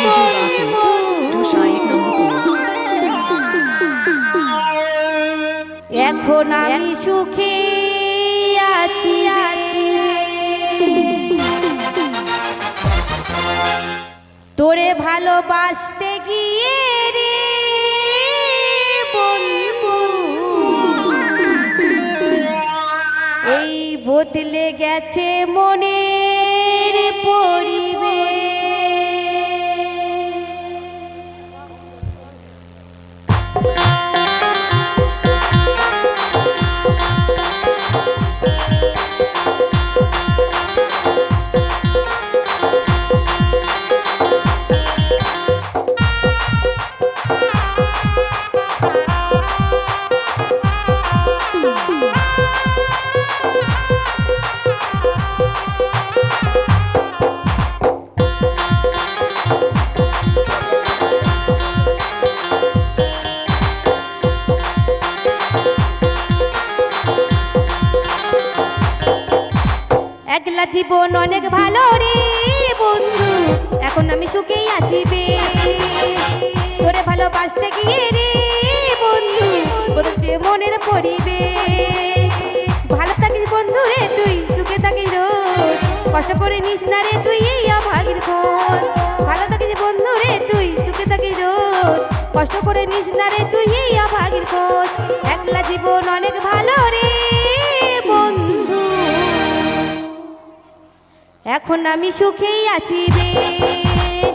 DJ Rafi, Dusha 1 number 4. এখন আমি সুখে আছি তোরে ভালোবাসতে গিয়ে রে বন্ধু, এই বদলে গেছে মনের পরিবেশ। একলা জীবন অনেক ভালো রে বন্ধু, এখন আমি সুখেই আছি বেশ। তোরে ভালোবাসতে গিয়ে রে বন্ধু, বলছে মনের পরিবেশ। ভালো থাকিস বন্ধু রে তুই, সুখে থাকিস রোজ, কষ্ট করে নিস না রে তুই এই অভাগীর খোঁজ। ভালো থাকিস বন্ধু রে তুই, সুখে থাকিস রোজ, কষ্ট করে নিস না রে তুই এই অভাগীর খোঁজ। একলা জীবন অনেক ভালো রে বন্ধু, এখন আমি সুখেই আছি বেশ।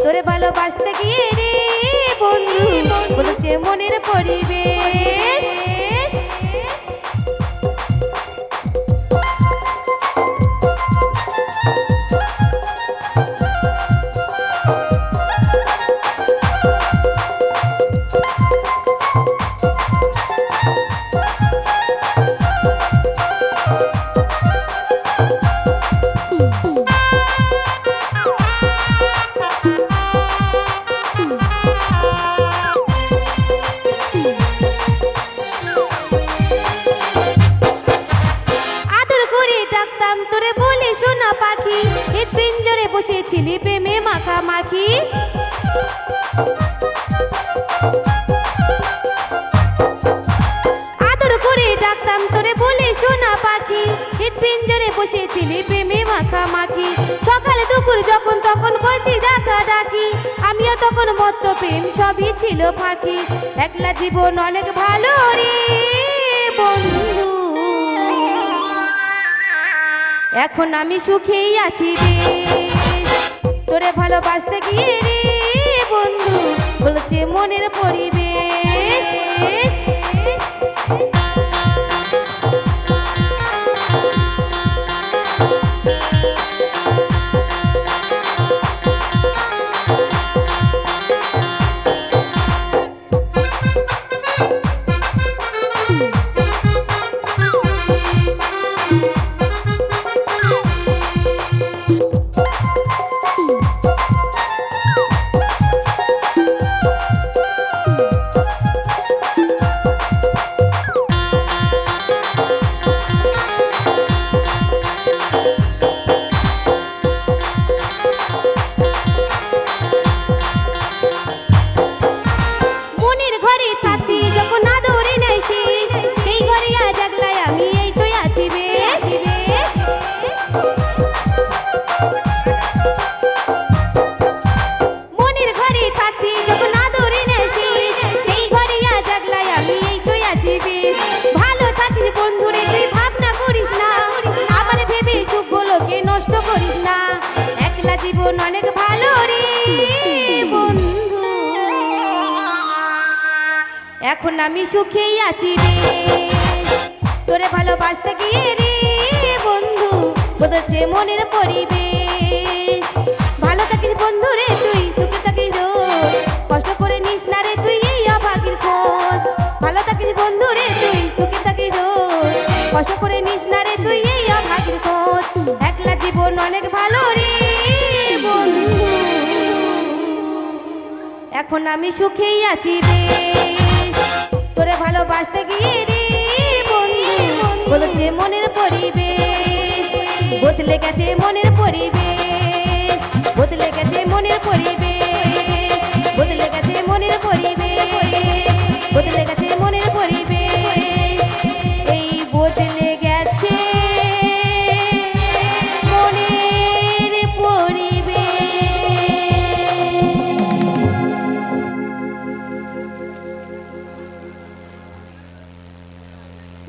তোরে ভালোবাসতে গিয়ে রে বন্ধু, বলছে মনের পরিবেশ। তোরে বলি সোনা পাখি, এর পিঞ্জরে বসেছিলি প্রেমে মাখামাখি। আদর করে ডাকতাম তোরে বলি সোনা পাখি, এর পিঞ্জরে বসেছিলি প্রেমে মাখামাখি। সকালে দুপুর যখন তখন করতি ডাকা ডাকি, আমিও তখন মত্ত প্রেম সবই ছিল ফাঁকি। একলা জীবন অনেক ভালো রে বন্ধু, এখন আমি সুখেই আছি বেশ। তোরে ভালোবাসতে গিয়ে রে বন্ধু, বলছে মনের পরিবেশ। জীবন অনেক ভালো রে বন্ধু, এখন আমি সুখেই আছি বেশ। তোরে ভালোবাসতে গিয়ে রে বন্ধু, বদলছে মনের পরিবেশ। ভালো থাকিস বন্ধু রে তুই, সুখে থাকিস রোজ, কষ্ট করে নিস না রে তুই এই অভাগীর খোঁজ। ভালো থাকিস বন্ধু রে তুই, সুখে থাকিস রোজ, কষ্ট করে নিস না রে তুই এই অভাগীর খোঁজ। একলা জীবন অনেক ভালো রে বন্ধু, এখন আমি সুখেই আছি বেশ। তোরে ভালোবাসতে গিয়ে রে বন্ধু, বলছে মনের পরিবেশ। বদলে গেছে মনের পরিবেশ, বদলে গেছে মনের পরিবেশ।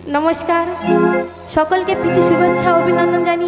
নমস্কার, সকলকে প্রীতি শুভেচ্ছা ও অভিনন্দন জানিয়ে